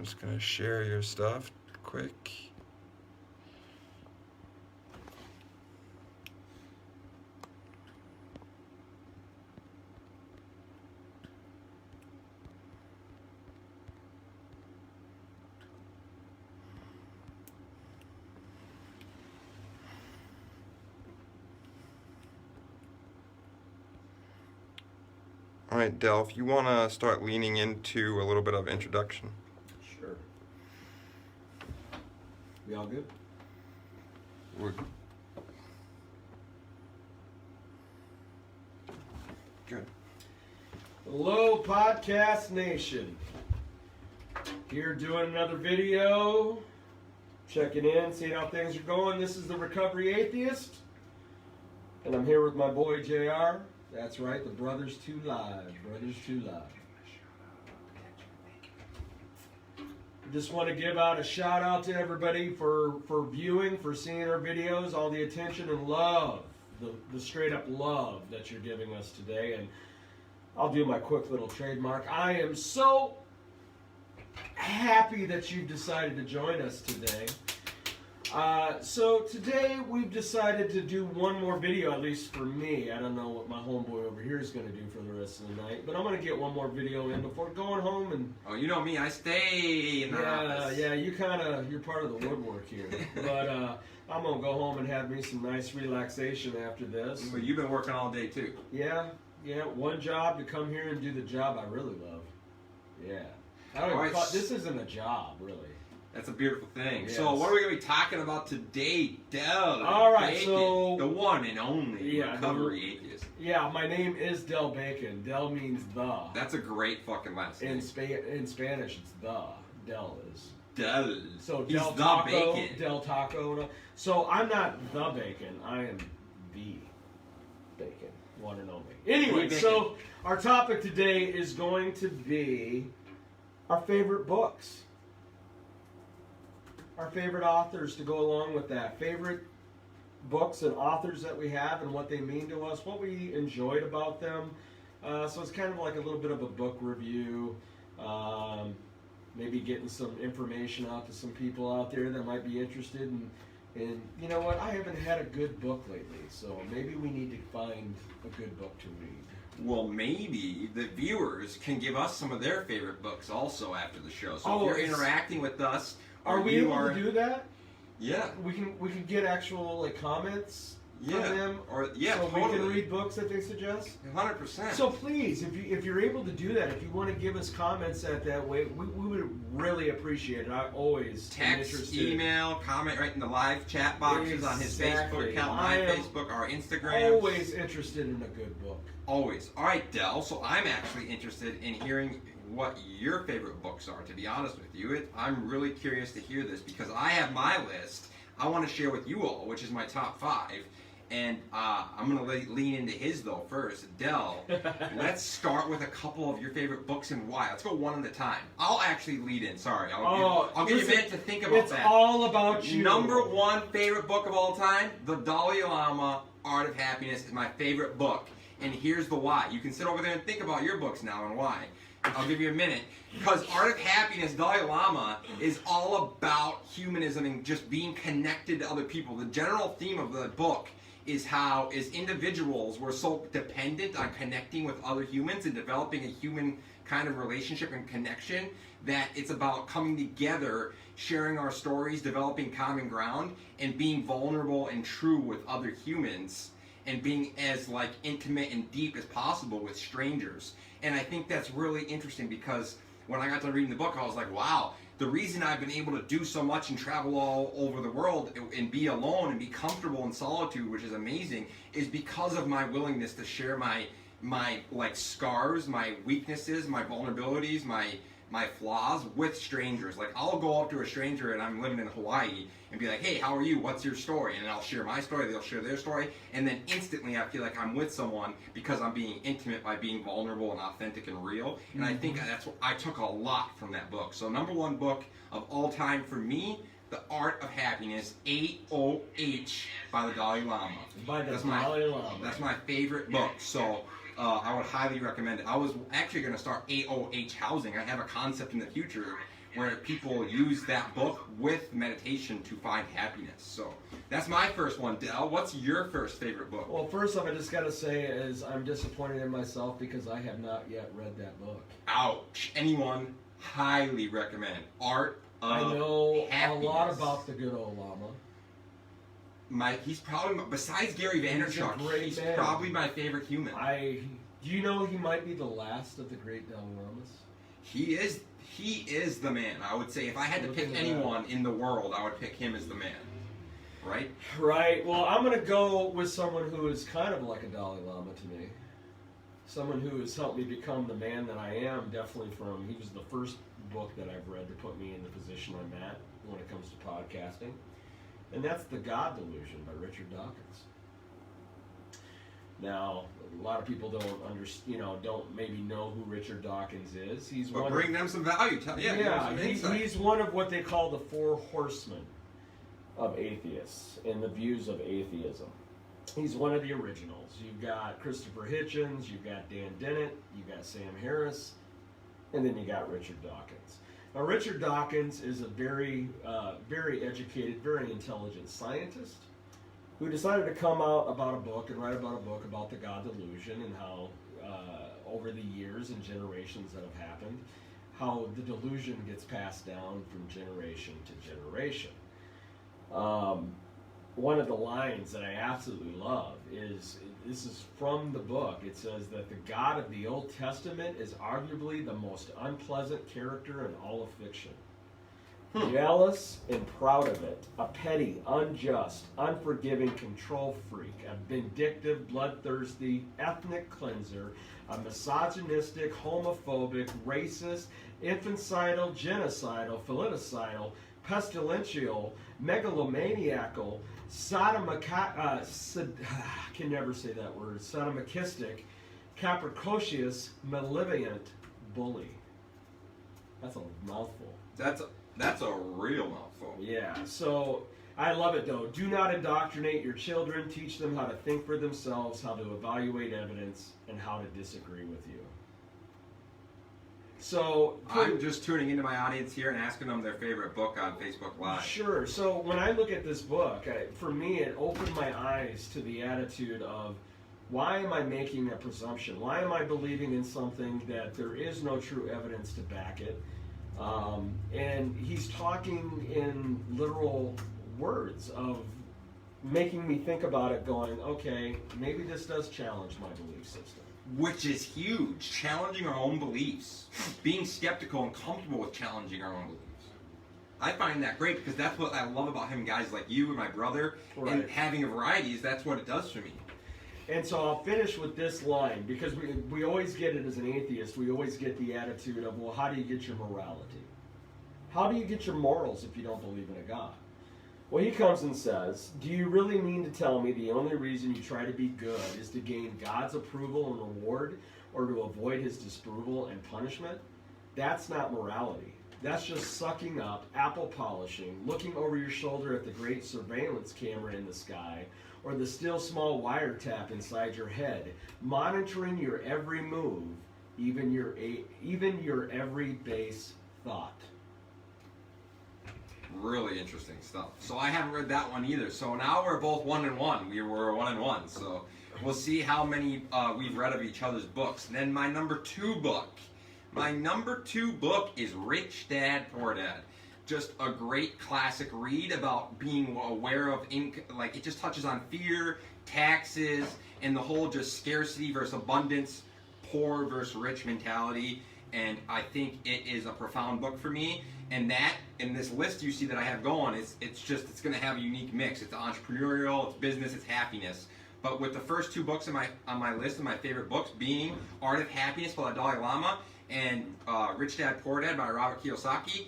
I'm just going to share your stuff quick. All right, Del, if you want to start leaning into a little bit of introduction. Sure. We all good? We're good. Hello, Podcast Nation. Here doing another video, checking in, seeing how things are going. This is the Recovery Atheist, and I'm here with my boy JR. That's right, the Brothers 2 Live. Brothers 2 Live. Just want to give out a shout out to everybody for viewing, for seeing our videos, all the attention and love, the straight up love that you're giving us today. And I'll do my quick little trademark. I am so happy that you've decided to join us today. So today we've decided to do one more video, at least for me. I don't know what my homeboy over here is going to do for the rest of the night, but I'm going to get one more video in before going home. And oh, you know me, I stay in the office. Yeah, you're part of the woodwork here. But I'm going to go home and have me some nice relaxation after this. Well, you've been working all day too. Yeah, one job to come here and do the job I really love. Yeah. This isn't a job, really. That's a beautiful thing. Yes. So what are we going to be talking about today, Del? All right, Bacon, so the one and only Recovery Atheist. Yeah, my name is Del Bacon. Del means the. That's a great fucking last name. In Spanish, it's the. Del is. Del. So he's Del the Taco, bacon. Del Taco. So I'm not the bacon. I am the bacon. One and only. Anyway, so our topic today is going to be our favorite books. Our favorite authors to go along with that. Favorite books and authors that we have and what they mean to us, what we enjoyed about them. So it's kind of like a little bit of a book review. Maybe getting some information out to some people out there that might be interested in, you know what, I haven't had a good book lately, so maybe we need to find a good book to read. Well, maybe the viewers can give us some of their favorite books also after the show. So if you're interacting with us, are we able to do that? Yeah. We can get actual comments from them, so totally. We can read books that they suggest. 100%. So please, if you're able to do that, if you want to give us comments that way, we would really appreciate it. I always text, email, comment right in the live chat boxes on his Facebook account, my Facebook, our Instagram. Always interested in a good book. Always. All right, Del. So I'm actually interested in hearing what your favorite books are, to be honest with you. I'm really curious to hear this because I have my list I want to share with you all, which is my top 5. And I'm going to lean into his, though, first. Del, let's start with a couple of your favorite books and why. Let's go one at a time. I'll actually lead in. Sorry. I'll give you a minute to think about that. It's all about you. Number 1 favorite book of all time, The Dalai Lama, Art of Happiness, is my favorite book. And here's the why. You can sit over there and think about your books now and why. I'll give you a minute. Because Art of Happiness, Dalai Lama, is all about humanism and just being connected to other people. The general theme of the book is how, as individuals, we're so dependent on connecting with other humans and developing a human kind of relationship and connection that it's about coming together, sharing our stories, developing common ground, and being vulnerable and true with other humans, and being as intimate and deep as possible with strangers. And I think that's really interesting because when I got to reading the book, I was like, wow, the reason I've been able to do so much and travel all over the world and be alone and be comfortable in solitude, which is amazing, is because of my willingness to share my scars, my weaknesses, my vulnerabilities, my flaws with strangers. I'll go up to a stranger and I'm living in Hawaii and be like, hey, how are you? What's your story? And I'll share my story, they'll share their story, and then instantly I feel like I'm with someone because I'm being intimate by being vulnerable and authentic and real. And I think that's what I took a lot from that book. So number 1 book of all time for me, The Art of Happiness, AOH, by the Dalai Lama. Dalai Lama. That's my favorite book. So I would highly recommend it. I was actually going to start AOH housing. I have a concept in the future where people use that book with meditation to find happiness. So that's my first one. Del, what's your first favorite book? Well, first off, I just got to say is I'm disappointed in myself because I have not yet read that book. Ouch. Anyone, highly recommend. Art of I know Happiness. a lot about the good old Lama. He's probably, besides Gary Vaynerchuk, he's man. probably my favorite human. Do you know he might be the last of the great Dalai Lamas? He is the man. I would say if I had to pick anyone in the world, I would pick him as the man. Right? Right. Well, I'm going to go with someone who is kind of like a Dalai Lama to me. Someone who has helped me become the man that I am, definitely he was the first book that I've read to put me in the position I'm at when it comes to podcasting. And that's The God Delusion by Richard Dawkins. Now, a lot of people don't maybe know who Richard Dawkins is. Bring them some value. He's one of what they call the four horsemen of atheists and the views of atheism. He's one of the originals. You've got Christopher Hitchens, you've got Dan Dennett, you've got Sam Harris, and then you got Richard Dawkins. Now, Richard Dawkins is a very educated, very intelligent scientist who decided to come out about a book and write about a book about the God delusion and how over the years and generations that have happened, how the delusion gets passed down from generation to generation. One of the lines that I absolutely love this is from the book. It says that the God of the Old Testament is arguably the most unpleasant character in all of fiction. Jealous and proud of it, a petty, unjust, unforgiving control freak, a vindictive, bloodthirsty, ethnic cleanser, a misogynistic, homophobic, racist, infanticidal, genocidal, filicidal, pestilential, megalomaniacal, sodomachistic, capricious, malevolent bully. That's a mouthful. That's a real mouthful. Yeah, so I love it though. Do not indoctrinate your children. Teach them how to think for themselves, how to evaluate evidence, and how to disagree with you. So I'm just tuning into my audience here and asking them their favorite book on Facebook Live. Sure. So when I look at this book, for me, it opened my eyes to the attitude of, why am I making a presumption? Why am I believing in something that there is no true evidence to back it? And he's talking in literal words of making me think about it, going, okay, maybe this does challenge my belief system. Which is huge. Challenging our own beliefs. Being skeptical and comfortable with challenging our own beliefs. I find that great because that's what I love about him, guys like you and my brother. Right. And having a variety that's what it does for me. And so I'll finish with this line, because we always get it as an atheist. We always get the attitude of, well, how do you get your morality? How do you get your morals if you don't believe in a God? Well, he comes and says, do you really mean to tell me the only reason you try to be good is to gain God's approval and reward, or to avoid his disapproval and punishment? That's not morality. That's just sucking up, apple polishing, looking over your shoulder at the great surveillance camera in the sky, or the still small wiretap inside your head, monitoring your every move, even your every base thought. Really interesting stuff. So I haven't read that one either. So now we're both 1-1. We were 1-1. So we'll see how many we've read of each other's books. And then my number two book is Rich Dad Poor Dad. Just a great classic read about being aware of it just touches on fear, taxes, and the whole just scarcity versus abundance, poor versus rich mentality. And I think it is a profound book for me. And that, in this list you see that I have going, it's going to have a unique mix. It's entrepreneurial, it's business, it's happiness. But with the first two books on my list of my favorite books being Art of Happiness by the Dalai Lama and Rich Dad Poor Dad by Robert Kiyosaki,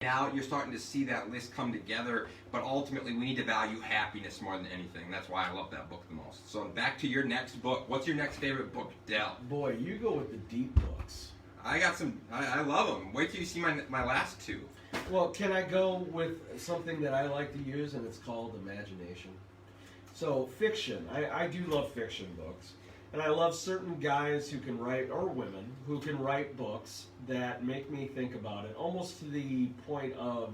you're starting to see that list come together. But ultimately, we need to value happiness more than anything. That's why I love that book the most. So back to your next book. What's your next favorite book, Del? Boy, you go with the deep books. I got some. I love them. Wait till you see my last two. Well, can I go with something that I like to use, and it's called imagination. So fiction. I do love fiction books. And I love certain guys who can write, or women, who can write books that make me think about it, almost to the point of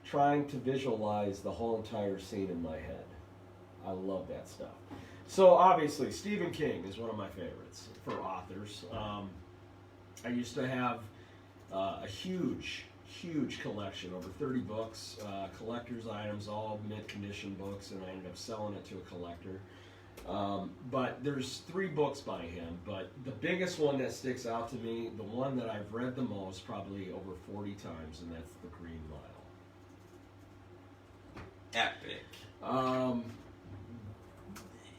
trying to visualize the whole entire scene in my head. I love that stuff. So obviously, Stephen King is one of my favorites for authors. I used to have a huge collection, over 30 books, collector's items, all mint condition books, and I ended up selling it to a collector. But there's 3 books by him, but the biggest one that sticks out to me, the one that I've read the most, probably over 40 times, and that's The Green Mile. Epic.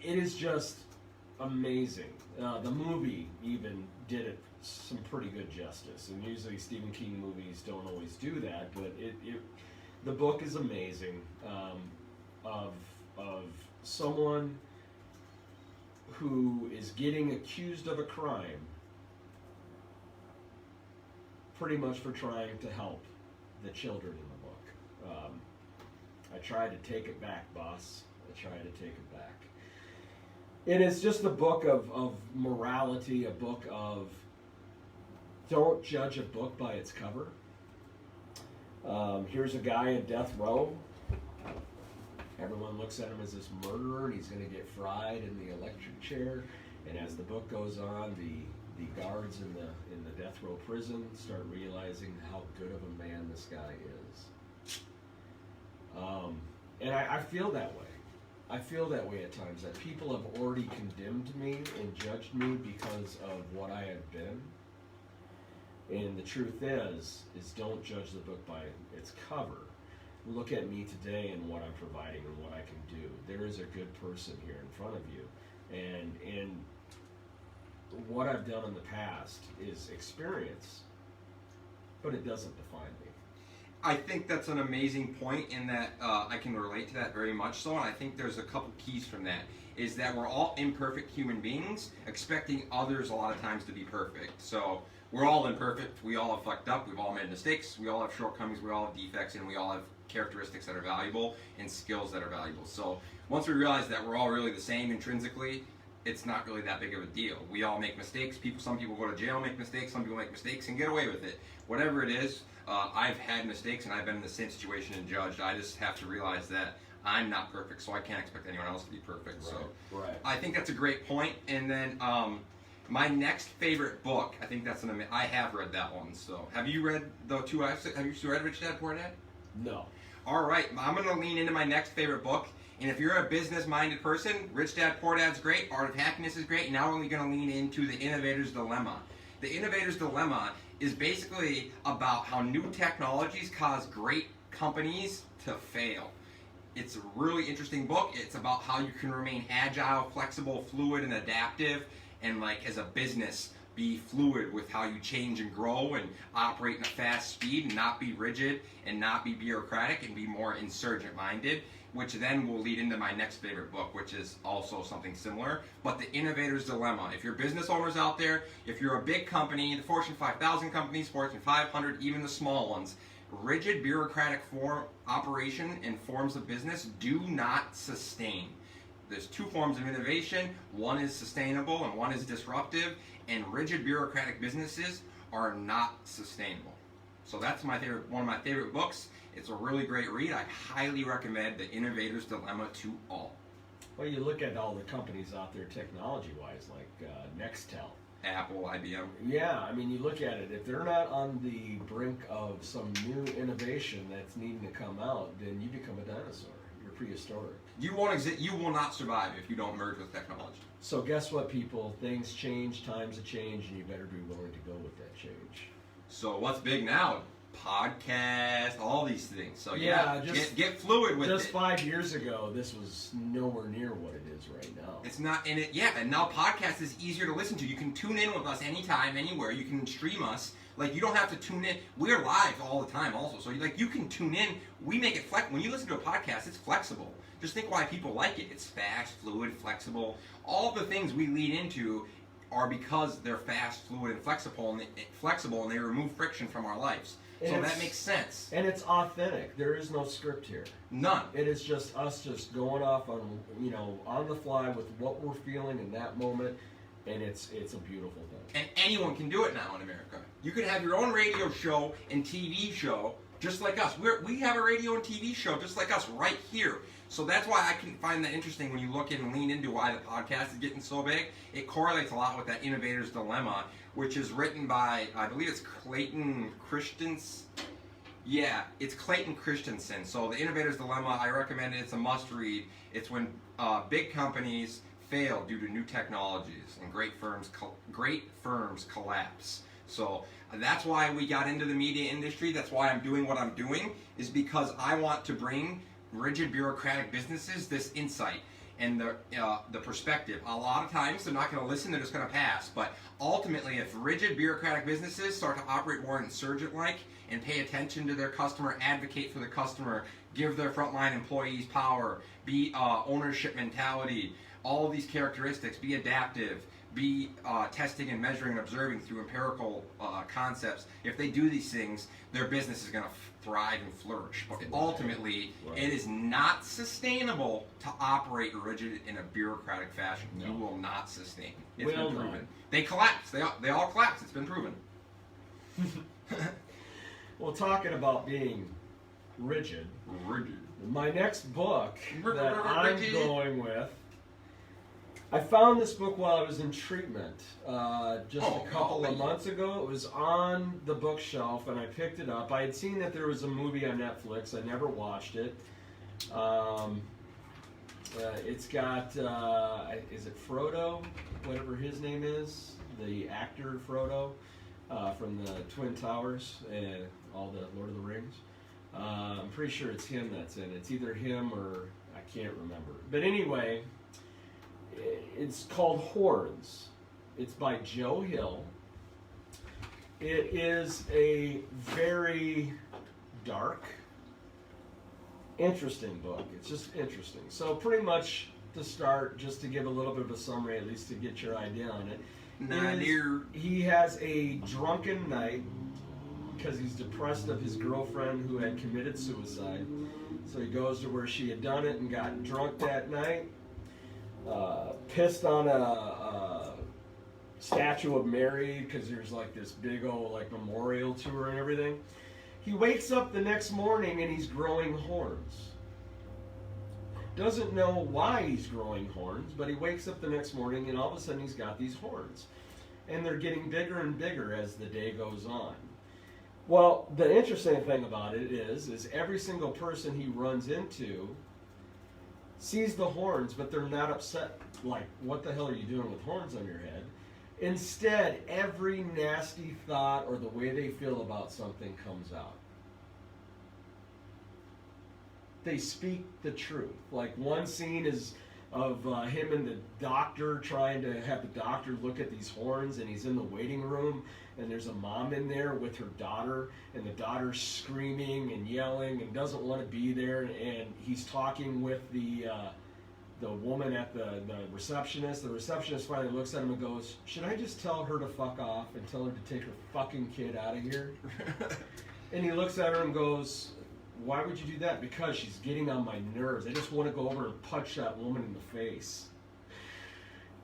It is just amazing. The movie even did it some pretty good justice, and usually Stephen King movies don't always do that, but the book is amazing, of someone who is getting accused of a crime pretty much for trying to help the children in the book. I tried to take it back, boss. I tried to take it back. It is just a book of morality, a book of don't judge a book by its cover. Here's a guy in death row. Everyone looks at him as this murderer, and he's going to get fried in the electric chair. And as the book goes on, the guards in the death row prison start realizing how good of a man this guy is. And I feel that way. I feel that way at times, that people have already condemned me and judged me because of what I have been. And the truth is don't judge the book by its cover. Look at me today and what I'm providing and what I can do. There is a good person here in front of you. And what I've done in the past is experience, but it doesn't define me. I think that's an amazing point in that I can relate to that very much so, and I think there's a couple keys from that. Is that we're all imperfect human beings, expecting others a lot of times to be perfect. So we're all imperfect, we all have fucked up, we've all made mistakes, we all have shortcomings, we all have defects, and we all have characteristics that are valuable and skills that are valuable. So once we realize that we're all really the same intrinsically, it's not really that big of a deal. We all make mistakes. Some people go to jail, make mistakes, some people make mistakes and get away with it. Whatever it is, I've had mistakes and I've been in the same situation and judged. I just have to realize that I'm not perfect, so I can't expect anyone else to be perfect. Right. I think that's a great point. And then my next favorite book, I think that's I have read that one. So have you read the two? Have you read Rich Dad Poor Dad? No. All right, I'm going to lean into my next favorite book. And if you're a business-minded person, Rich Dad Poor Dad's great. Art of Happiness is great. And now we're going to lean into The Innovator's Dilemma. The Innovator's Dilemma is basically about how new technologies cause great companies to fail. It's a really interesting book. It's about how you can remain agile, flexible, fluid, and adaptive, and like as a business, be fluid with how you change and grow and operate in a fast speed and not be rigid and not be bureaucratic and be more insurgent-minded, which then will lead into my next favorite book, which is also something similar, but The Innovator's Dilemma. If you're business owners out there, if you're a big company, the Fortune 5000 companies, Fortune 500, even the small ones, rigid bureaucratic operation and forms of business do not sustain. There's 2 forms of innovation. One is sustainable and one is disruptive, and rigid bureaucratic businesses are not sustainable. So that's one of my favorite books. It's a really great read. I highly recommend The Innovator's Dilemma to all. Well, you look at all the companies out there technology-wise, like Nextel. Apple, IBM. Yeah, I mean, you look at it, if they're not on the brink of some new innovation that's needing to come out, then you become a dinosaur. You're prehistoric. You won't exist. You will not survive if you don't merge with technology. So guess what, people? Things change, times have changed, and you better be willing to go with that change. So what's big now? Podcast, all these things. So get fluid with it. Just 5 years ago, this was nowhere near what it is right now. It's not in it. Yeah, and now podcast is easier to listen to. You can tune in with us anytime, anywhere. You can stream us. Like, you don't have to tune in. We're live all the time also. So you can tune in. We make it when you listen to a podcast, it's flexible. Just think why people like it. It's fast, fluid, flexible. All the things we lead into are because they're fast, fluid, and flexible, and they remove friction from our lives. So that makes sense. And it's authentic. There is no script here. None. It is just us just going off on the fly with what we're feeling in that moment. and it's a beautiful thing. And anyone can do it now in America. You could have your own radio show and TV show just like us. We have a radio and TV show just like us right here. So that's why I can find that interesting when you look in and lean into why the podcast is getting so big. It correlates a lot with that Innovator's Dilemma, which is written by, I believe it's Clayton Christensen. Yeah, it's Clayton Christensen. So the Innovator's Dilemma, I recommend it. It's a must-read. It's when big companies fail due to new technologies and great firms collapse. So that's why we got into the media industry. That's why I'm doing what I'm doing, is because I want to bring rigid bureaucratic businesses this insight and the perspective. A lot of times they're not going to listen, they're just going to pass. But ultimately, if rigid bureaucratic businesses start to operate more insurgent-like and pay attention to their customer, advocate for the customer, give their frontline employees power, be ownership mentality, all of these characteristics, be adaptive, be testing and measuring and observing through empirical concepts. If they do these things, their business is going to thrive and flourish. But ultimately, it is not sustainable to operate rigid in a bureaucratic fashion. No. You will not sustain. It's been proven. Not. They collapse. They all collapse. It's been proven. Well, talking about being rigid. My next book that I'm going with, I found this book while I was in treatment just a couple of months ago. It was on the bookshelf, and I picked it up. I had seen that there was a movie on Netflix. I never watched it. It's got, is it Frodo? Whatever his name is. The actor Frodo from the Twin Towers, all the Lord of the Rings. I'm pretty sure it's him that's in it. It's either him or I can't remember. But anyway, it's called Horns. It's by Joe Hill. It is a very dark, interesting book. It's just interesting. So pretty much to start, just to give a little bit of a summary, at least to get your idea on it, he has a drunken night because he's depressed of his girlfriend who had committed suicide. So he goes to where she had done it and got drunk that night. Pissed on a statue of Mary because there's like this big old like memorial to her and everything. He wakes up the next morning and he's growing horns. Doesn't know why he's growing horns, but he wakes up the next morning and all of a sudden he's got these horns. And they're getting bigger and bigger as the day goes on. Well, the interesting thing about it is every single person he runs into sees the horns, but they're not upset, like, what the hell are you doing with horns on your head? Instead, every nasty thought or the way they feel about something comes out. They speak the truth. Like, one scene is of him and the doctor trying to have the doctor look at these horns, and he's in the waiting room, and there's a mom in there with her daughter, and the daughter's screaming and yelling and doesn't want to be there, and he's talking with the woman at the receptionist. The receptionist finally looks at him and goes, "Should I just tell her to fuck off and tell her to take her fucking kid out of here?" And he looks at her and goes, "Why would you do that?" "Because she's getting on my nerves. I just want to go over and punch that woman in the face."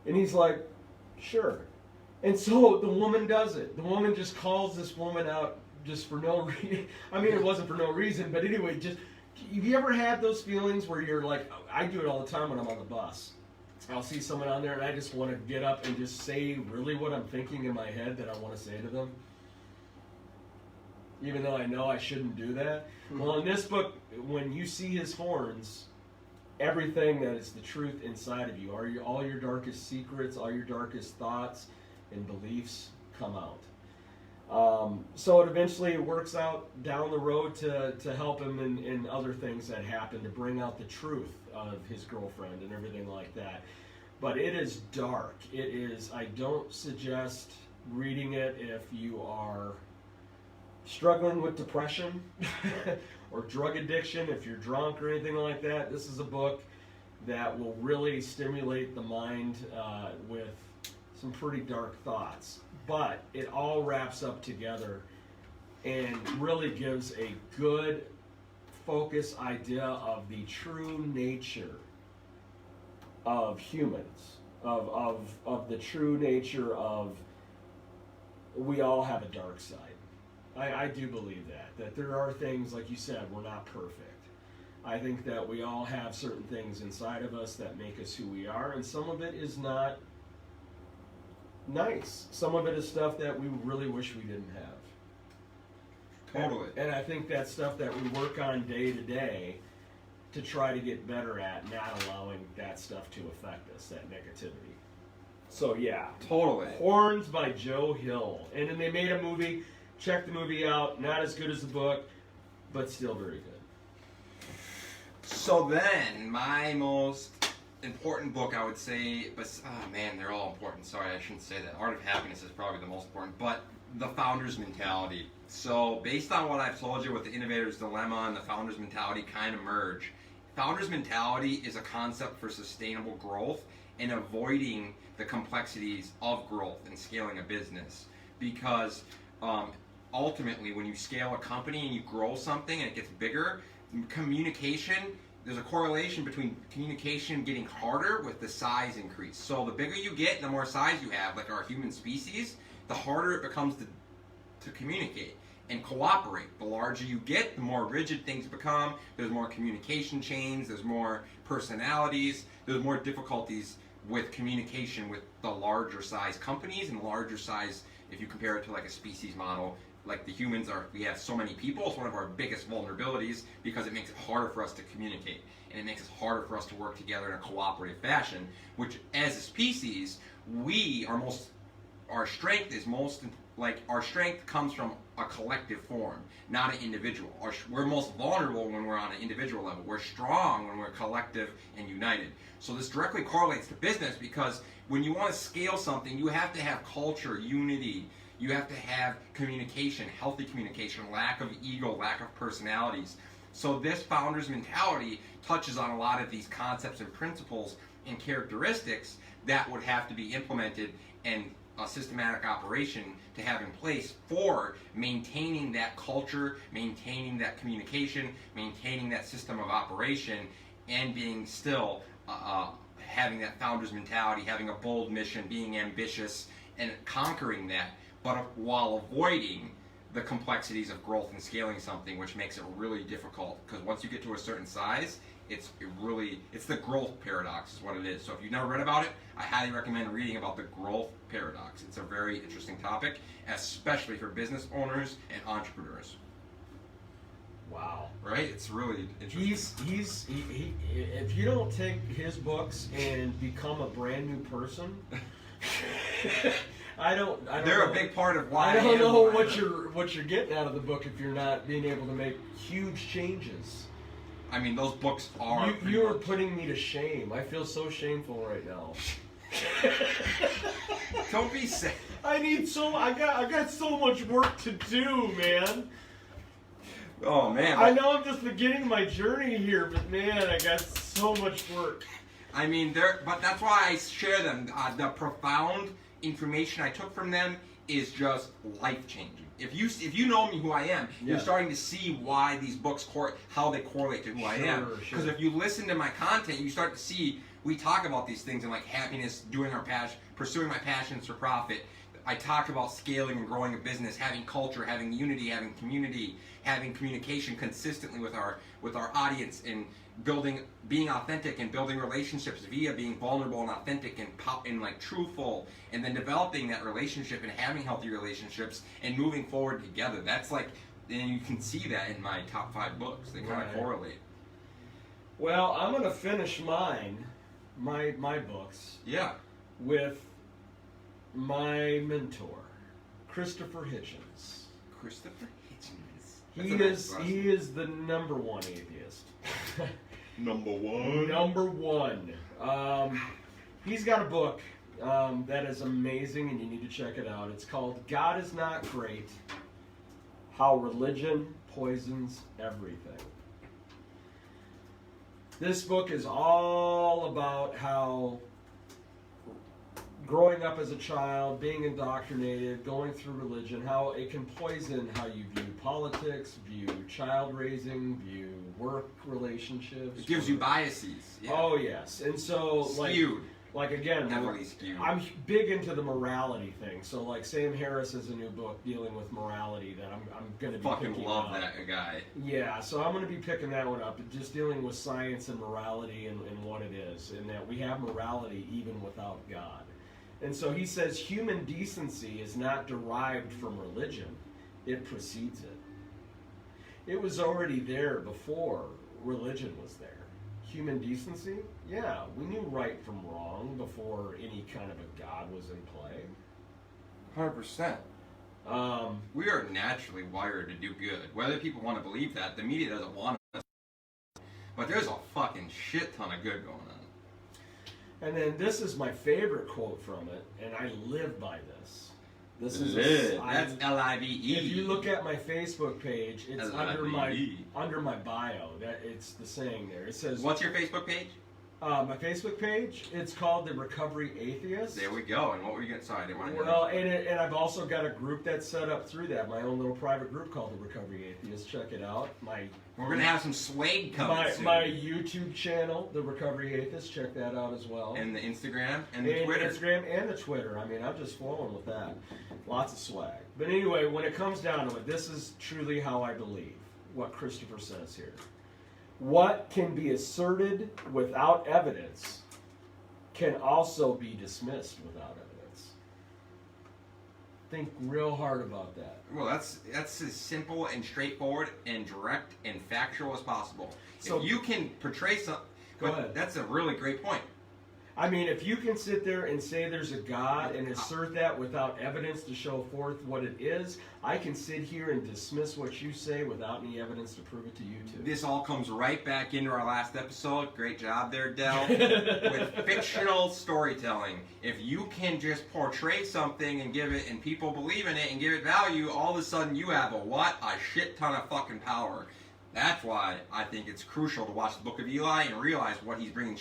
And he's like, "Sure." And so the woman does it. The woman just calls this woman out just for no reason. I mean, it wasn't for no reason, but anyway, just, have you ever had those feelings where you're like, I do it all the time when I'm on the bus. I'll see someone on there and I just want to get up and just say really what I'm thinking in my head that I want to say to them, even though I know I shouldn't do that. Well, in this book, when you see his horns, everything that is the truth inside of you, all your darkest secrets, all your darkest thoughts and beliefs come out. So it eventually works out down the road to help him in other things that happen, to bring out the truth of his girlfriend and everything like that. But it is dark. It is, I don't suggest reading it if you are struggling with depression or drug addiction, if you're drunk or anything like that. This is a book that will really stimulate the mind with some pretty dark thoughts. But it all wraps up together and really gives a good focus idea of the true nature of humans of the true nature of we all have a dark side. I do believe that there are things, like you said, we're not perfect. I think that we all have certain things inside of us that make us who we are, and some of it is not nice. Some of it is stuff that we really wish we didn't have. Totally. And I think that's stuff that we work on day to day to try to get better at, not allowing that stuff to affect us, that negativity. So yeah. Totally. Horns by Joe Hill. And then they made a movie. Check the movie out. Not as good as the book, but still very good. So then, my most important book, I would say, but oh man, they're all important. Sorry, I shouldn't say that. Art of Happiness is probably the most important, but The Founder's Mentality. So based on what I've told you with the Innovator's Dilemma and the Founder's Mentality kind of merge, Founder's Mentality is a concept for sustainable growth and avoiding the complexities of growth and scaling a business. Because ultimately, when you scale a company and you grow something and it gets bigger, communication, there's a correlation between communication getting harder with the size increase. So the bigger you get, the more size you have, like our human species, the harder it becomes to communicate and cooperate. The larger you get, the more rigid things become. There's more communication chains, there's more personalities, there's more difficulties with communication with the larger size companies and larger size, if you compare it to like a species model. Like the humans we have so many people, it's one of our biggest vulnerabilities because it makes it harder for us to communicate and it makes it harder for us to work together in a cooperative fashion, which as a species, our strength comes from a collective form, not an individual. We're most vulnerable when we're on an individual level. We're strong when we're collective and united. So this directly correlates to business because when you want to scale something, you have to have culture, unity. You have to have communication, healthy communication, lack of ego, lack of personalities. So this Founder's Mentality touches on a lot of these concepts and principles and characteristics that would have to be implemented and a systematic operation to have in place for maintaining that culture, maintaining that communication, maintaining that system of operation, and being still having that founder's mentality, having a bold mission, being ambitious, and conquering that, but while avoiding the complexities of growth and scaling something, which makes it really difficult. Because once you get to a certain size, it's the growth paradox is what it is. So if you've never read about it, I highly recommend reading about the growth paradox. It's a very interesting topic, especially for business owners and entrepreneurs. Wow. Right? It's really interesting. He if you don't take his books and become a brand new person, I don't They're know. a big part of why I don't know what you're getting out of the book if you're not being able to make huge changes. I mean, those books are. You are putting me to shame. I feel so shameful right now. Don't be sad. I got so much work to do, man. Oh man. I know I'm just beginning my journey here, but man, I got so much work. I mean, but that's why I share them. The profound information I took from them is just life changing. If you know me, who I am, Yeah. you're starting to see why these books how they correlate to who I am. Because if you listen to my content, you start to see we talk about these things in like happiness, doing our passion, pursuing my passions for profit. I talk about scaling and growing a business, having culture, having unity, having community, having communication consistently with our audience, and being authentic and building relationships via being vulnerable and authentic and like truthful, and then developing that relationship and having healthy relationships and moving forward together. That's like, and you can see that in my top 5 books. They kind of correlate. Well, I'm gonna finish my books. Yeah. With my mentor, Christopher Hitchens. Christopher Hitchens. He is the number one atheist. Number one. Number one. He's got a book that is amazing, and you need to check it out. It's called God Is Not Great: How Religion Poisons Everything. This book is all about how growing up as a child, being indoctrinated, going through religion, how it can poison how you view politics, view child raising, view work relationships. It gives you biases. Yeah. Oh yes, and so Skewed. Like again, Heavily skewed. I'm big into the morality thing. So like Sam Harris has a new book dealing with morality that I'm going to be Fucking picking love up. that guy. Yeah, so I'm going to be picking that one up, just dealing with science and morality and what it is, and that we have morality even without God. And so he says human decency is not derived from religion, it precedes it. It was already there before religion was there. Human decency? Yeah, we knew right from wrong before any kind of a God was in play. 100%. We are naturally wired to do good. Whether people want to believe that, the media doesn't want us. But there's a fucking shit ton of good going on. And then this is my favorite quote from it, and I live by this. This is That's L-I-V-E. If you look at my Facebook page, it's L-I-V-E. under my bio. That it's the saying there. It says, What's your Facebook page? my Facebook page, it's called the Recovery Atheist. There we go. And what were you getting? Sorry, I didn't want to Well, and I've also got a group that's set up through that. My own little private group called the Recovery Atheist. Check it out. We're going to have some swag coming soon. My YouTube channel, the Recovery Atheist. Check that out as well. And the Instagram and the Twitter. Instagram and the Twitter. I mean, I'm just flowing with that. Lots of swag. But anyway, when it comes down to it, this is truly how I believe what Christopher says here. What can be asserted without evidence can also be dismissed without evidence. Think real hard about that. Well, that's as simple and straightforward and direct and factual as possible. So, if you can portray something, go ahead. That's a really great point. I mean, if you can sit there and say there's a God and assert that without evidence to show forth what it is, I can sit here and dismiss what you say without any evidence to prove it to you too. This all comes right back into our last episode. Great job there, Del. With fictional storytelling. If you can just portray something and give it, and people believe in it and give it value, all of a sudden you have a shit ton of fucking power. That's why I think it's crucial to watch the Book of Eli and realize what he's bringing.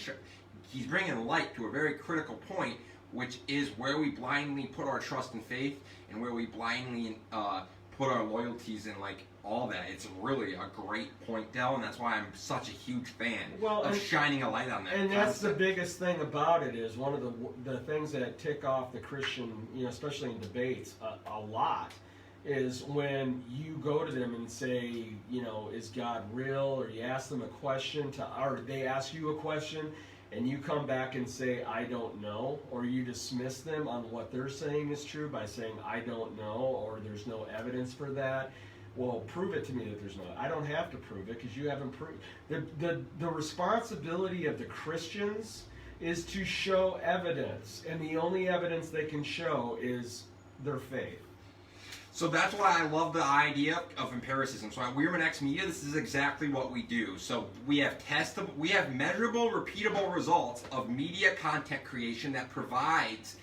He's bringing light to a very critical point, which is where we blindly put our trust and faith and where we blindly put our loyalties in, like, all that. It's really a great point, Del, and that's why I'm such a huge fan of shining a light on that. And that's the biggest thing about it is one of the things that tick off the Christian, especially in debates, a lot, is when you go to them and say, is God real? Or you ask them a question, or they ask you a question, and you come back and say, I don't know, or you dismiss them on what they're saying is true by saying, I don't know, or there's no evidence for that. Well, prove it to me that there's no. I don't have to prove it because you haven't proved. The responsibility of the Christians is to show evidence, and the only evidence they can show is their faith. So that's why I love the idea of empiricism. So at Weirman X Media, this is exactly what we do. So we have measurable, repeatable results of media content creation that provides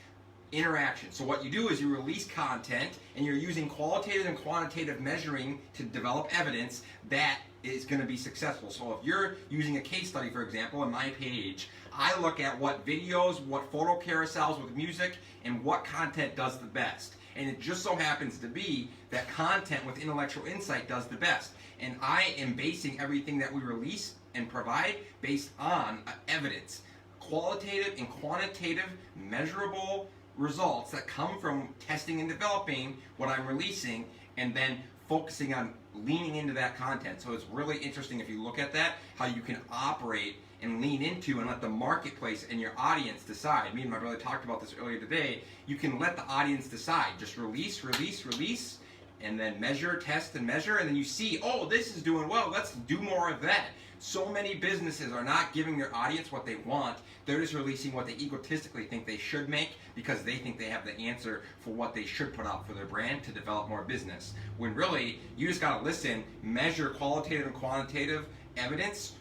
interaction. So what you do is you release content and you're using qualitative and quantitative measuring to develop evidence that is going to be successful. So if you're using a case study, for example, on my page, I look at what videos, what photo carousels with music, and what content does the best. And it just so happens to be that content with intellectual insight does the best. And I am basing everything that we release and provide based on evidence. Qualitative and quantitative measurable results that come from testing and developing what I'm releasing and then focusing on leaning into that content. So it's really interesting if you look at that, how you can operate and lean into and let the marketplace and your audience decide. Me and my brother talked about this earlier today. You can let the audience decide. Just release, and then measure, test, and measure, and then you see, oh, this is doing well. Let's do more of that. So many businesses are not giving their audience what they want. They're just releasing what they egotistically think they should make because they think they have the answer for what they should put out for their brand to develop more business. When really, you just got to listen, measure qualitative and quantitative evidence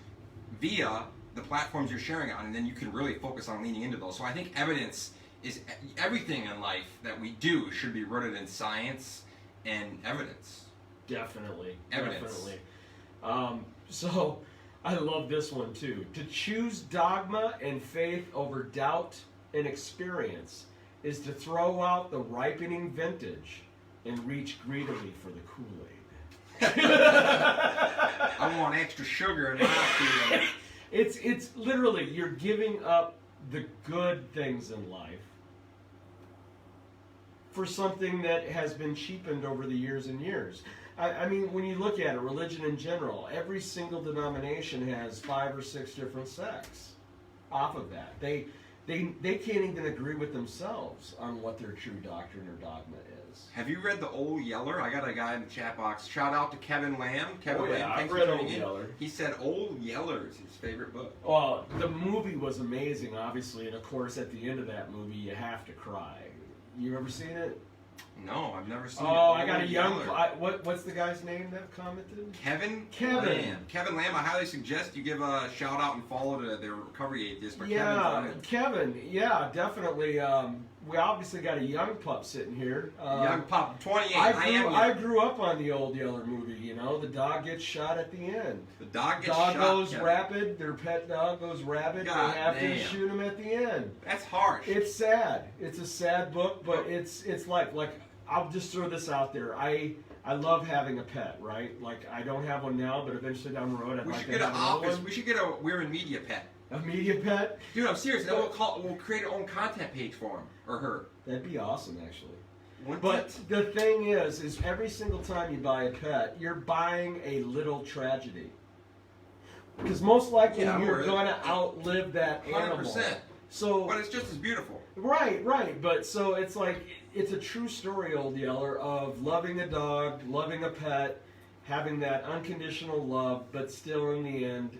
via the platforms you're sharing on, and then you can really focus on leaning into those. So I think evidence is everything in life that we do should be rooted in science and evidence. Definitely. Evidence. Definitely. So I love this one too. To choose dogma and faith over doubt and experience is to throw out the ripening vintage and reach greedily for the Kool-Aid. I want extra sugar in my Kool-Aid. It's literally, you're giving up the good things in life for something that has been cheapened over the years and years. I mean, when you look at it, religion in general, every single denomination has 5 or 6 different sects off of that. They can't even agree with themselves on what their true doctrine or dogma is. Have you read The Old Yeller? I got a guy in the chat box. Shout out to Kevin Lamb. Kevin Lamb, I've thanks read for Old tuning in. Yeller. He said Old Yeller is his favorite book. Well, the movie was amazing, obviously, and of course, at the end of that movie, you have to cry. You ever seen it? No, I've never seen it. Oh, I got a Old young. Yeller. What's the guy's name that commented? Kevin Kevin. Lamb. Kevin Lamb, I highly suggest you give a shout out and follow to their Recovery Atheist. But Yeah, Kevin's Kevin. Yeah, definitely. We obviously got a young pup sitting here. young pup, 28. I grew up on the Old Yeller movie. You know, the dog gets shot at the end. The dog gets Dog shot. goes Kevin. rabid. Their pet dog goes rabid. God They have to damn. shoot him at the end. That's harsh. It's sad. It's a sad book, but it's like I'll just throw this out there. I love having a pet, right? Like I don't have one now, but eventually down the road I'd We like should to get an have another office. one. We should get a We're in Media pet. A media pet. Dude, I'm serious. Then we'll create our own content page for him or her. That'd be awesome, actually. Wouldn't But it? the thing is every single time you buy a pet, you're buying a little tragedy. Because most likely Yeah, you're we're- going to outlive that animal. 100%. So But it's just as beautiful. right. But so it's like it's a true story, Old Yeller, of loving a dog, loving a pet, having that unconditional love, but still in the end,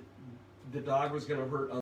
the dog was going to hurt others.